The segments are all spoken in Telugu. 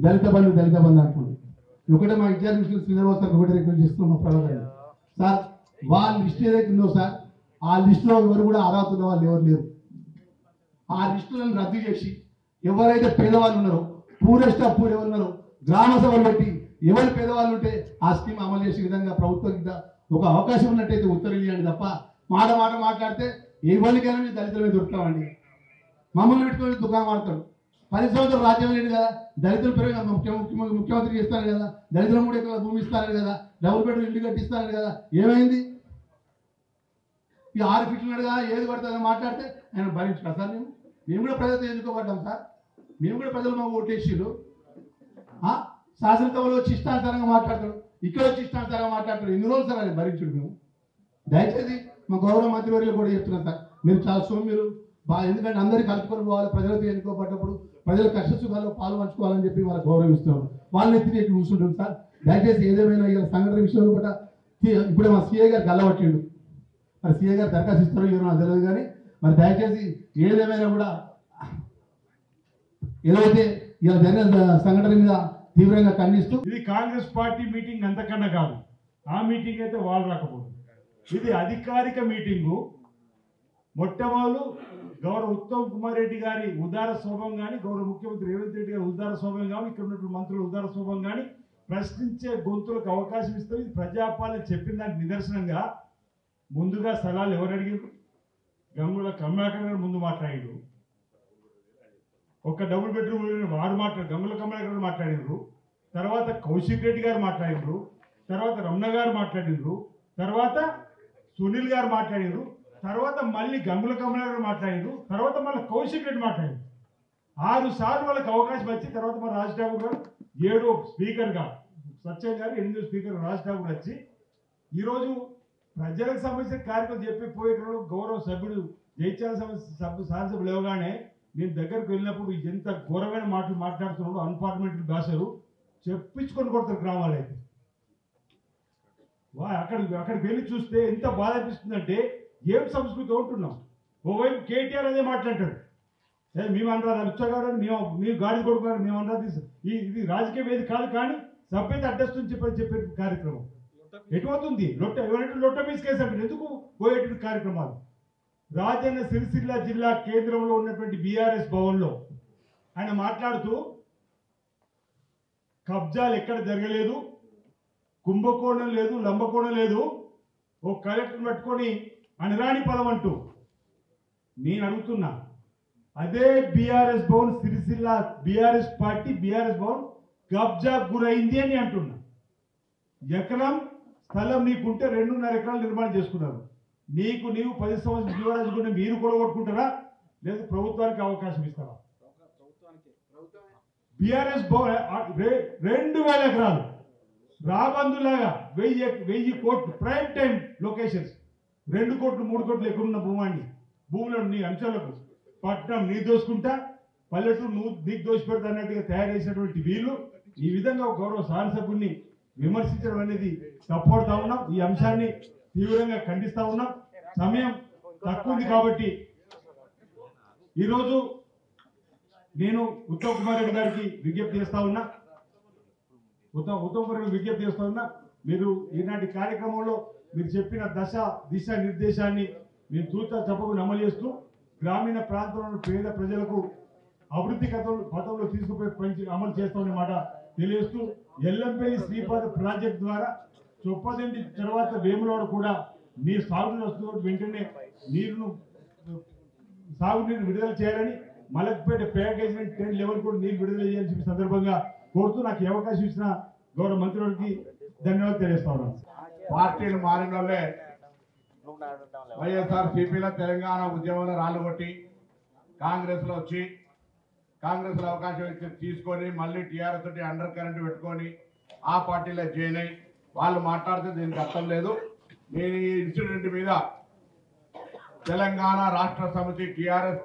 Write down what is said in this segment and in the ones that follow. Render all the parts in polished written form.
దళిత బంధు అంటుంది. ఒకటే మా ఇన్ఛార్జ్ మినిస్టర్ శ్రీనివాస్ సార్ ఒకటే రిక్వెస్ట్ చేస్తున్నాం మా ప్రభాకర్ సార్, వాళ్ళ లిస్ట్ ఏదైతే ఉందో సార్ ఆ లిస్టులో ఎవరు కూడా అర్హత ఉన్న వాళ్ళు ఎవరు లేరు. ఆ లిస్టులను రద్దు చేసి ఎవరైతే పేదవాళ్ళు ఉన్నారో పూరెస్ట్ ఆఫ్ పూర్ ఎవరు ఉన్నారో గ్రామ సభలు పెట్టి ఎవరు పేదవాళ్ళు ఉంటే ఆ స్కీమ్ అమలు చేసే విధంగా ప్రభుత్వం ఒక అవకాశం ఉన్నట్టయితే ఉత్తర్వులు ఇవ్వండి తప్ప మాట మాట్లాడితే ఎవరికైనా మీరు దళితులమే దొరుకుతామండి. మమ్మల్ని పెట్టుకొని దుకాణం ఆడతాడు. 10 సంవత్సరాలు రాజ్యం లేదు కదా, దళితులు పెరిగి ముఖ్యమంత్రి చేస్తారు కదా, దళితులు 3 ఎకరాల భూమి ఇస్తారు కదా, డబుల్ బెడ్రూమ్ ఇల్లు కట్టిస్తారు కదా, ఏమైంది? ఈ 6 ఫీట్లు కదా ఏది పడుతుందో మాట్లాడితే ఆయన భరించుతా సార్. మేము కూడా ప్రజలతో ఎన్నుకోబడ్డాం సార్, మేము కూడా ప్రజలు మాకు ఓటేసిరు. శాసనసభలో వచ్చి ఇష్టానుసారంగా మాట్లాడతాడు, ఇక్కడ వచ్చి ఇష్టానుసారంగా మాట్లాడతాడు. ఎన్ని రోజులు సార్ ఆయన భరించుడు? మేము దయచేసి మా గౌరవ మంత్రివర్యులు కూడా చెప్తున్నాం సార్, మీరు చాలా సోమ్యులు బాగా, ఎందుకంటే అందరికీ కలుపుకొని పోవాలి, ప్రజలతో ఎన్నుకోబడ్డప్పుడు ప్రజల కష్ట సుఖాల్లో పాలు పంచుకోవాలని చెప్పి వాళ్ళకి గౌరవిస్తున్నాం. వాళ్ళని ఎత్తి కూర్చుంటాం సార్. దయచేసి ఏదేమైనా ఇలా సంఘటన విషయంలో కూడా ఇప్పుడే మా సీఏ గారు గల్లబట్టిండు, మరి సీఏ గారు దరఖాస్తు ఇస్తారో ఎవరో నాకు తెలియదు, కానీ మరి దయచేసి ఏదేమైనా కూడా ఏదైతే ఇలా జరిగిన సంఘటన మీద తీవ్రంగా ఖండిస్తూ, ఇది కాంగ్రెస్ పార్టీ మీటింగ్ అంతకన్నా కాదు, ఆ మీటింగ్ అయితే వాళ్ళు రాకపోతుంది. ఇది అధికారిక మీటింగు. మొట్టమొదలు గౌరవ ఉత్తమ్ కుమార్ రెడ్డి గారి ఉదార స్వభావం కానీ, గౌరవ ముఖ్యమంత్రి రేవంత్ రెడ్డి గారి ఉదార స్వభావం కానీ, ఇక్కడ ఉన్నటువంటి మంత్రుల ఉదార స్వభావం కానీ ప్రశ్నించే గొంతులకు అవకాశం ఇస్తాం. ఇది ప్రజాపాలన చెప్పిన దానికి నిదర్శనంగా ముందుగా స్థలాలు ఎవరు అడిగారు? గంగుల కమలాకర్ గారు ముందు మాట్లాడారు. ఒక డబుల్ బెడ్రూమ్ వారు గంగుల కమలాకర్ గారు మాట్లాడినారు. తర్వాత కౌశిక్ రెడ్డి గారు మాట్లాడినారు. తర్వాత రమణ గారు మాట్లాడినారు. తర్వాత సునీల్ గారు మాట్లాడినారు. తర్వాత మళ్ళీ గంగుల కమలాకర్ గారు మాట్లాడినారు. తర్వాత మళ్ళీ కౌశిక్ రెడ్డి మాట్లాడారు. 6 సార్లు వాళ్ళకి అవకాశం వచ్చి తర్వాత మన రాజ్ ఠాకూర్ గారు 7వ స్పీకర్గా, సత్యం గారు 8వ స్పీకర్ రాజ్ ఠాకూర్ వచ్చి ఈరోజు ప్రజలకు సంబంధించిన కార్యక్రమం చెప్పి పోయేటప్పుడు గౌరవ సభ్యుడు జైత్యాల శాసనసభ లేవగానే నేను దగ్గరకు వెళ్ళినప్పుడు ఎంత ఘోరమైన మాటలు మాట్లాడుతున్నాడు, అన్పార్లమెంటరీ భాషలు చెప్పించుకొని కొడతారు గ్రామాలు అయితే. అక్కడికి వెళ్ళి చూస్తే ఎంత బాధ అనిపిస్తుందంటే ఏం సంస్కృతి ఉంటున్నాం. ఓవైపు కేటీఆర్ అదే మాట్లాడతాడు, మేము అనరాదు అమిత్షాగారు, మేము గాడి కొడుకున్నారు, మేము అనరాదు. ఇది రాజకీయ వేది కాదు, కానీ సభ్యత అడ్డస్తుంది చెప్పే కార్యక్రమం ఎటువతుంది. ఎవరంటే లొట్ట మీసుకేసాడు. ఎందుకు పోయేటువంటి కార్యక్రమాలు? రాజన్న సిరిసిల్ల జిల్లా కేంద్రంలో ఉన్నటువంటి బీఆర్ఎస్ భవన్లో ఆయన మాట్లాడుతూ కబ్జాలు ఎక్కడ జరగలేదు, కుంభకోణం లేదు, లంబకోణం లేదు, ఓ కలెక్టర్ పట్టుకొని అనరాని పదం అంటూ. నేను అడుగుతున్నా, అదే BRS Bhavan Sircilla BRS party BRS Bhavan కబ్జా గురైంది అని అంటున్నా. ఎకరం స్థలం నీకుంటే 2.5 ఎకరాలు నిర్మాణం చేసుకున్నారు. నీవు 10 సంవత్సరాలు జీవరాజుకుంటే మీరు కూడా కొట్టుకుంటారా, లేదు ప్రభుత్వానికి అవకాశం ఇస్తారా? బీఆర్ఎస్ 2,000 ఎకరాలు రాబందులాగా 1000 కోట్లు ప్రైమ్ టైం లొకేషన్స్, 2 కోట్లు 3 కోట్లు ఎక్కడున్న భూములను నీ అంశాలకు పట్టణం నీ దోసుకుంటా, పల్లెటూరు నువ్వు నీకు దోసి పెడతా అన్నట్టుగా తయారు చేసినటువంటి వీళ్ళు ఈ విధంగా గౌరవ శాసనసభ్యుని విమర్శించడం అనేది తప్పడుతా ఉన్నాం. ఈ అంశాన్ని తీవ్రంగా ఖండిస్తా ఉన్నాం. సమయం తక్కువ ఉంది కాబట్టి ఈరోజు నేను ఉత్తమ్ కుమార్ రెడ్డి గారికి విజ్ఞప్తి చేస్తా ఉన్నా. ఉత్తమ్ కుమార్ రెడ్డి విజ్ఞప్తి చేస్తా ఉన్నా, మీరు ఈనాటి కార్యక్రమంలో మీరు చెప్పిన దిశ నిర్దేశాన్ని మేము తూచా తప్పకుండా అమలు చేస్తూ గ్రామీణ ప్రాంతంలో పేద ప్రజలకు అభివృద్ధి పథంలో తీసుకుపోయి అమలు చేస్తామనే మాట తెలియజేస్తూ, ఎల్లంపల్లి శ్రీపాద ప్రాజెక్ట్ ద్వారా చొప్పదండి తర్వాత వేములవాడ కూడా నీరు సాగునీరు వస్తున్న వెంటనే సాగునీరు విడుదల చేయాలని, మలక్పేట ప్యాకేజ్మెంట్ 10 లెవెల్ కూడా నీరు విడుదల చేయాలని చెప్పి సందర్భంగా కోరుతూ నాకు ఈ అవకాశం ఇచ్చిన గౌరవ మంత్రులకి ధన్యవాదాలు తెలియజేస్తా ఉన్నాను. పార్టీలు మారిన వాళ్ళే వైఎస్ఆర్ సిపిలో తెలంగాణ ఉద్యమంలో రాళ్ళు కొట్టి కాంగ్రెస్లో వచ్చి కాంగ్రెస్లో అవకాశం ఇచ్చి తీసుకొని మళ్ళీ టీఆర్ఎస్ తోటి అండర్ కరెంట్ పెట్టుకొని ఆ పార్టీలో జాయిన్ అయ్యి వాళ్ళు మాట్లాడితే దీనికి అర్థం లేదు. నేను ఈ ఇన్సిడెంట్ మీద Telangana Rashtra Samithi TRS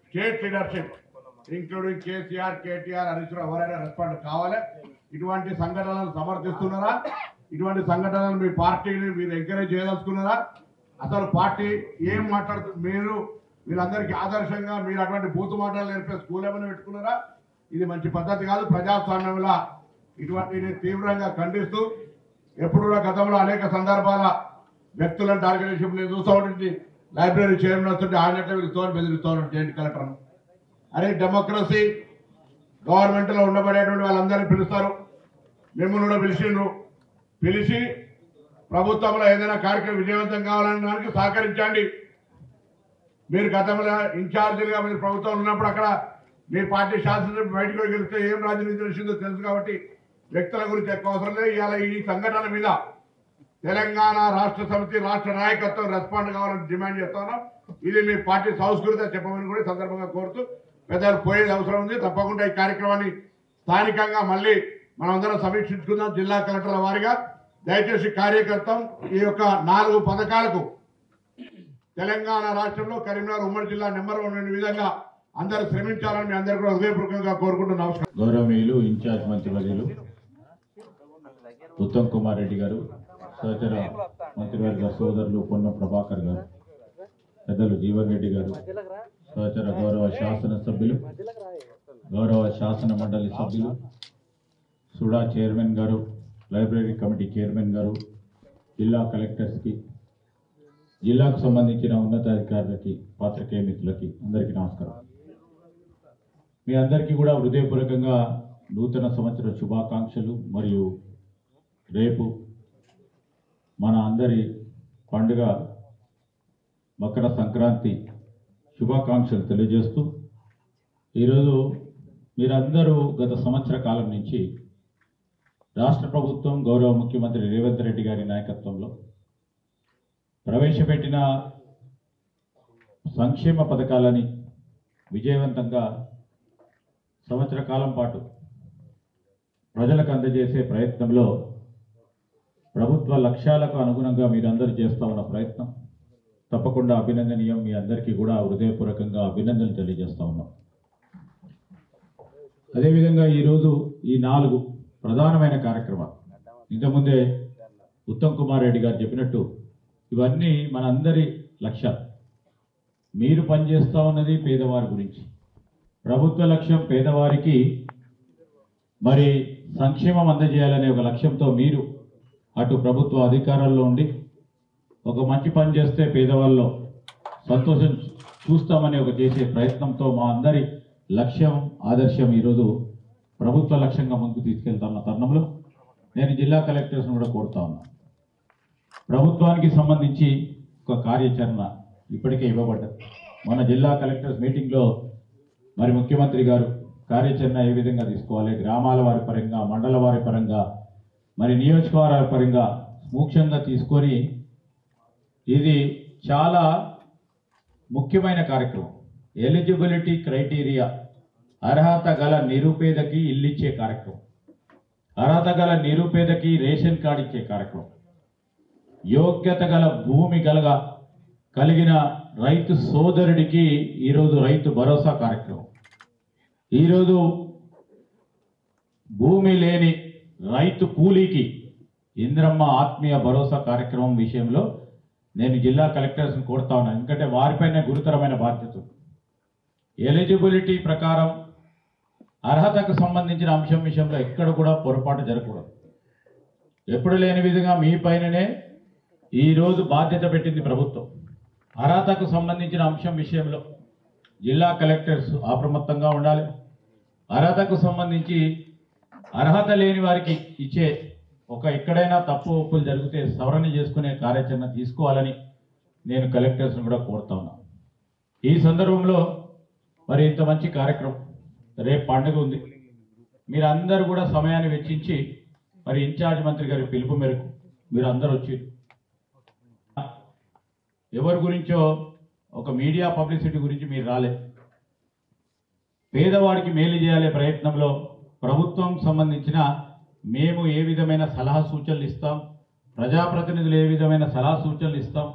state leadership including KCR, KTR, Harish Rao ఎవరైనా రెస్పాండ్ కావాలి. ఇటువంటి సంఘటనలను సమర్థిస్తున్నారా? ఇటువంటి సంఘటనలు మీ పార్టీని మీరు ఎంకరేజ్ చేయదలుచుకున్నారా? అసలు పార్టీ ఏం మాట్లాడుతుంది? వీళ్ళందరికీ ఆదర్శంగా మీరు అటువంటి బూతు మాటలు నేర్పే స్కూల్ ఏమైనా పెట్టుకున్నారా? ఇది మంచి పద్ధతి కాదు. ప్రజాస్వామ్యంలో ఇటువంటిని తీవ్రంగా ఖండిస్తూ ఎప్పుడు కూడా గతంలో అనేక సందర్భాల వ్యక్తులను టార్గెట్ చేసి నేను చూస్తూ ఉంటుంది. లైబ్రరీ చైర్మన్ వస్తుంటే ఆడినట్లు వీళ్ళు బెదిరిస్తూ ఉంటారు జాయింట్ కలెక్టర్ను. అరే డెమోక్రసీ గవర్నమెంట్లో ఉండబడేటువంటి వాళ్ళందరినీ పిలుస్తారు. మిమ్మల్ని కూడా పిలిచి ప్రభుత్వంలో ఏదైనా కార్యక్రమం విజయవంతం కావాలనే దానికి సహకరించండి. మీరు గతంలో ఇన్ఛార్జీలుగా మీరు ప్రభుత్వం ఉన్నప్పుడు అక్కడ మీ పార్టీ శాసనసభ్యులు బయటకు గెలిస్తే ఏం రాజనీతి వచ్చిందో తెలుసు కాబట్టి వ్యక్తుల గురించి ఎక్కువ అవసరం లేదు. ఇవాళ ఈ సంఘటన మీద తెలంగాణ రాష్ట్ర సమితి రాష్ట్ర నాయకత్వం రెస్పాండ్ కావాలని డిమాండ్ చేస్తాను. ఇది మీ పార్టీ సంస్కృతి చెప్పమని కూడా సందర్భంగా కోరుతూ పెద్దలు పోయేది అవసరం ఉంది. తప్పకుండా ఈ కార్యక్రమాన్ని స్థానికంగా మళ్ళీ మనమందరం సమీక్షించుకుందాం. జిల్లా కలెక్టర్ల వారిగా దయచేసి కార్యకర్తం ఈ యొక్క 4 పథకాలకు తెలంగాణ రాష్ట్రంలో కరీంనగర్ ఉమ్మడి జిల్లా నెంబర్ 1 విధంగా అందరూ శ్రమించాలని మీ అందరూ కూడా హృదయపూర్వకంగా కోరుకుంటున్న నమస్కారం. గౌరవనీయులు ఇన్ఛార్జ్ మంత్రివర్యులు ఉత్తమ్ కుమార్ రెడ్డి గారు, సహచర మంత్రివర్గ సోదరులు పొన్నం ప్రభాకర్ గారు, పెద్దలు జీవన్ రెడ్డి గారు, సహచర గౌరవ శాసనసభ్యులు, గౌరవ శాసన మండలి సభ్యులు, సుడా చైర్మన్ గారు, లైబ్రరీ కమిటీ చైర్మన్ గారు, జిల్లా కలెక్టర్స్కి, జిల్లాకు సంబంధించిన ఉన్నతాధికారులకి, పాత్రికేయ మిత్రులకి అందరికీ నమస్కారం. మీ అందరికీ కూడా హృదయపూర్వకంగా నూతన సంవత్సర శుభాకాంక్షలు. మరియు రేపు మన అందరి పండుగ మకర సంక్రాంతి శుభాకాంక్షలు తెలియజేస్తూ, ఈరోజు మీరందరూ గత సంవత్సర కాలం నుంచి రాష్ట్ర ప్రభుత్వం గౌరవ ముఖ్యమంత్రి రేవంత్ రెడ్డి గారి నాయకత్వంలో ప్రవేశపెట్టిన సంక్షేమ పథకాలని విజయవంతంగా సంవత్సర కాలం పాటు ప్రజలకు అందజేసే ప్రయత్నంలో ప్రభుత్వ లక్ష్యాలకు అనుగుణంగా మీరందరూ చేస్తూ ఉన్న ప్రయత్నం తప్పకుండా అభినందనీయం. మీ అందరికీ కూడా హృదయపూర్వకంగా అభినందనలు తెలియజేస్తూ ఉన్నాం. అదేవిధంగా ఈరోజు ఈ 4 ప్రధానమైన కార్యక్రమాలు ఇంతకుముందే ఉత్తమ్ కుమార్ రెడ్డి గారు చెప్పినట్టు ఇవన్నీ మనందరి లక్ష్యాలు. మీరు పనిచేస్తూ ఉన్నది పేదవారి గురించి. ప్రభుత్వ లక్ష్యం పేదవారికి మరి సంక్షేమం అందజేయాలనే ఒక లక్ష్యంతో మీరు అటు ప్రభుత్వ అధికారాల్లో ఉండి ఒక మంచి పని చేస్తే పేదవాళ్ళలో సంతోషం చూస్తామని ఒక చేసే ప్రయత్నంతో మా అందరి లక్ష్యం ఆదర్శం ఈరోజు ప్రభుత్వ లక్ష్యంగా ముందుకు తీసుకెళ్తున్న తరుణంలో నేను జిల్లా కలెక్టర్స్ను కూడా కోరుతా ఉన్నా. ప్రభుత్వానికి సంబంధించి ఒక కార్యాచరణ ఇప్పటికే ఇవ్వబడ్డది. మన జిల్లా కలెక్టర్స్ మీటింగ్లో మరి ముఖ్యమంత్రి గారు కార్యాచరణ ఏ విధంగా తీసుకోవాలి, గ్రామాల వారి పరంగా, మండల వారి పరంగా, మరి నియోజకవర్గాల పరంగా ముఖ్యంగా తీసుకొని ఇది చాలా ముఖ్యమైన కార్యక్రమం. ఎలిజిబిలిటీ క్రైటీరియా, అర్హత గల నిరుపేదకి ఇల్లు ఇచ్చే కార్యక్రమం, అర్హత గల నిరుపేదకి రేషన్ కార్డు ఇచ్చే కార్యక్రమం, యోగ్యత గల భూమి కలిగిన రైతు సోదరుడికి ఈరోజు రైతు భరోసా కార్యక్రమం, ఈరోజు భూమి లేని రైతు కూలీకి ఇంద్రమ్మ ఆత్మీయ భరోసా కార్యక్రమం విషయంలో నేను జిల్లా కలెక్టర్స్ని కోరుతా ఉన్నాను. ఎందుకంటే వారిపైన గురుతరమైన బాధ్యత. ఎలిజిబిలిటీ ప్రకారం అర్హతకు సంబంధించిన అంశం విషయంలో ఎక్కడ కూడా పొరపాటు జరగకూడదు. ఎప్పుడు లేని విధంగా మీ పైననే ఈరోజు బాధ్యత పెట్టింది ప్రభుత్వం. అర్హతకు సంబంధించిన అంశం విషయంలో జిల్లా కలెక్టర్స్ అప్రమత్తంగా ఉండాలి. అర్హతకు సంబంధించి అర్హత లేని వారికి ఇచ్చే ఎక్కడైనా తప్పు ఒప్పులు జరిగితే సవరణ చేసుకునే కార్యాచరణ తీసుకోవాలని నేను కలెక్టర్స్ని కూడా కోరుతా ఉన్నాను. ఈ సందర్భంలో మరి ఇంత మంచి కార్యక్రమం, రేపు పండుగ ఉంది. మీరందరూ కూడా సమయాన్ని వెచ్చించి మరి ఇన్ఛార్జ్ మంత్రి గారి పిలుపు మేరకు మీరు అందరూ వచ్చి ఎవరి గురించో ఒక మీడియా పబ్లిసిటీ గురించి మీరు రాలే. పేదవాడికి మేలు చేయాలే ప్రయత్నంలో ప్రభుత్వం సంబంధించిన మేము ఏ విధమైన సలహా సూచనలు ఇస్తాం, ప్రజాప్రతినిధులు ఏ విధమైన సలహా సూచనలు ఇస్తాం,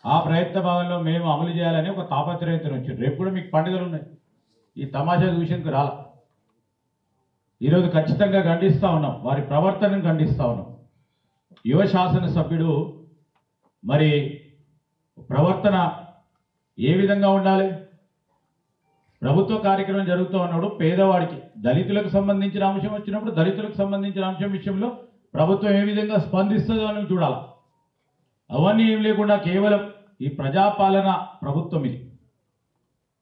ఆ ప్రయత్న భాగంలో మేము అమలు చేయాలని ఒక తాపత్రయంతో వచ్చారు. రేపు కూడా మీకు పండుగలు ఉన్నాయి. ఈ తమాషా విషయంకి రాల. ఈరోజు ఖచ్చితంగా ఖండిస్తూ ఉన్నాం, వారి ప్రవర్తనను ఖండిస్తూ ఉన్నాం. యువ శాసనసభ్యుడు మరి ప్రవర్తన ఏ విధంగా ఉండాలి? ప్రభుత్వ కార్యక్రమం జరుగుతూ ఉన్నప్పుడు పేదవాడికి దళితులకు సంబంధించిన అంశం వచ్చినప్పుడు దళితులకు సంబంధించిన అంశం విషయంలో ప్రభుత్వం ఏ విధంగా స్పందిస్తుందో అని చూడాలి. అవన్నీ ఏం లేకుండా కేవలం ఈ ప్రజాపాలన ప్రభుత్వం ఇది.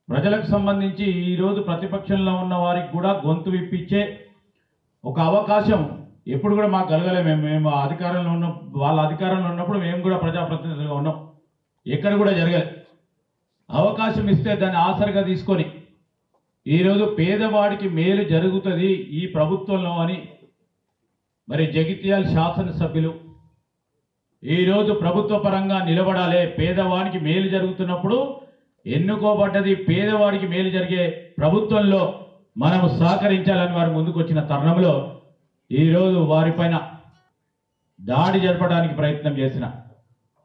ప్రజలకు సంబంధించి ఈరోజు ప్రతిపక్షంలో ఉన్న వారికి కూడా గొంతు విప్పించే ఒక అవకాశం ఎప్పుడు కూడా మాకు కలగలే. మేము అధికారంలో ఉన్న వాళ్ళ అధికారంలో ఉన్నప్పుడు మేము కూడా ప్రజాప్రతినిధులుగా ఉన్నాం, ఎక్కడ కూడా జరగలేదు. అవకాశం ఇస్తే దాన్ని ఆసరగా తీసుకొని ఈరోజు పేదవాడికి మేలు జరుగుతుంది ఈ ప్రభుత్వంలో అని మరి జగిత్యాల శాసనసభ్యులు ఈరోజు ప్రభుత్వ పరంగా నిలబడాలి. పేదవాడికి మేలు జరుగుతున్నప్పుడు ఎన్నుకోబడ్డది పేదవాడికి మేలు జరిగే ప్రభుత్వంలో మనము సహకరించాలని వారు ముందుకు వచ్చిన తరుణంలో ఈరోజు వారిపైన దాడి జరపడానికి ప్రయత్నం చేసిన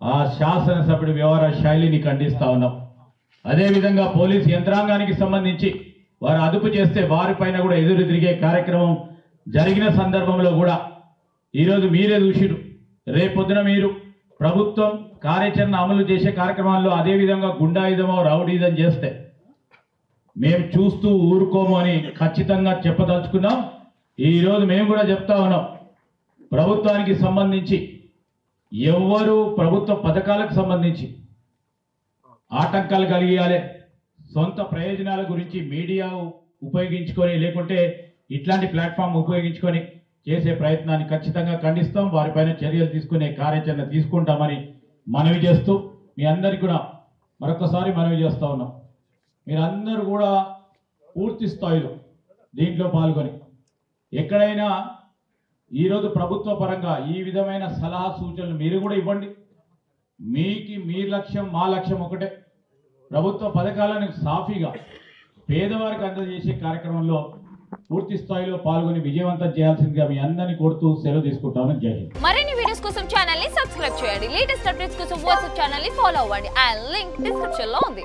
ఆ శాసనసభ్యుడి వ్యవహార శైలిని ఖండిస్తా ఉన్నాం. అదేవిధంగా పోలీసు యంత్రాంగానికి సంబంధించి వారు అదుపు చేస్తే వారిపైన కూడా ఎదురు తిరిగే కార్యక్రమం జరిగిన సందర్భంలో కూడా ఈరోజు మీరే చూసిరు. రేపొద్దున మీరు ప్రభుత్వం కార్యాచరణ అమలు చేసే కార్యక్రమాల్లో అదేవిధంగా గుండాయుధమో రౌడీజం చేస్తే మేము చూస్తూ ఊరుకోము అని ఖచ్చితంగా చెప్పదలుచుకున్నాం. ఈరోజు మేము కూడా చెప్తా ఉన్నాం, ప్రభుత్వానికి సంబంధించి ఎవ్వరూ ప్రభుత్వ పథకాలకు సంబంధించి ఆటంకాలు కలిగియాలి, సొంత ప్రయోజనాల గురించి మీడియా ఉపయోగించుకొని లేకుంటే ఇట్లాంటి ప్లాట్ఫామ్ ఉపయోగించుకొని చేసే ప్రయత్నాన్ని ఖచ్చితంగా ఖండిస్తాం. వారిపైన చర్యలు తీసుకునే కార్యాచరణ తీసుకుంటామని మనవి చేస్తూ మీ అందరికీ కూడా మరొకసారి మనవి చేస్తూ ఉన్నాం. మీరందరూ కూడా పూర్తి స్థాయిలో దీంట్లో పాల్గొని ఎక్కడైనా ఈరోజు ప్రభుత్వ పరంగా ఈ విధమైన సలహా సూచనలు మీరు కూడా ఇవ్వండి. మీ లక్ష్యం మా లక్ష్యం ఒకటే, ప్రభుత్వ పథకాలను సాఫీగా పేదవారికి అందజేసే కార్యక్రమంలో పూర్తి స్థాయిలో పాల్గొని విజయవంతం చేయాల్సిందిగా మీ అందరినీ కోరుతూ సెలవు తీసుకుంటాను. జై హింద్. మరిన్ని వీడియోస్ కోసం ఛానల్ ని సబ్స్క్రైబ్ చేయండి. లేటెస్ట్ అప్డేట్స్ కోసం వాట్సాప్ ఛానల్ ని ఫాలో అవ్వండి. ఆ లింక్ డిస్క్రిప్షన్ లో ఉంది.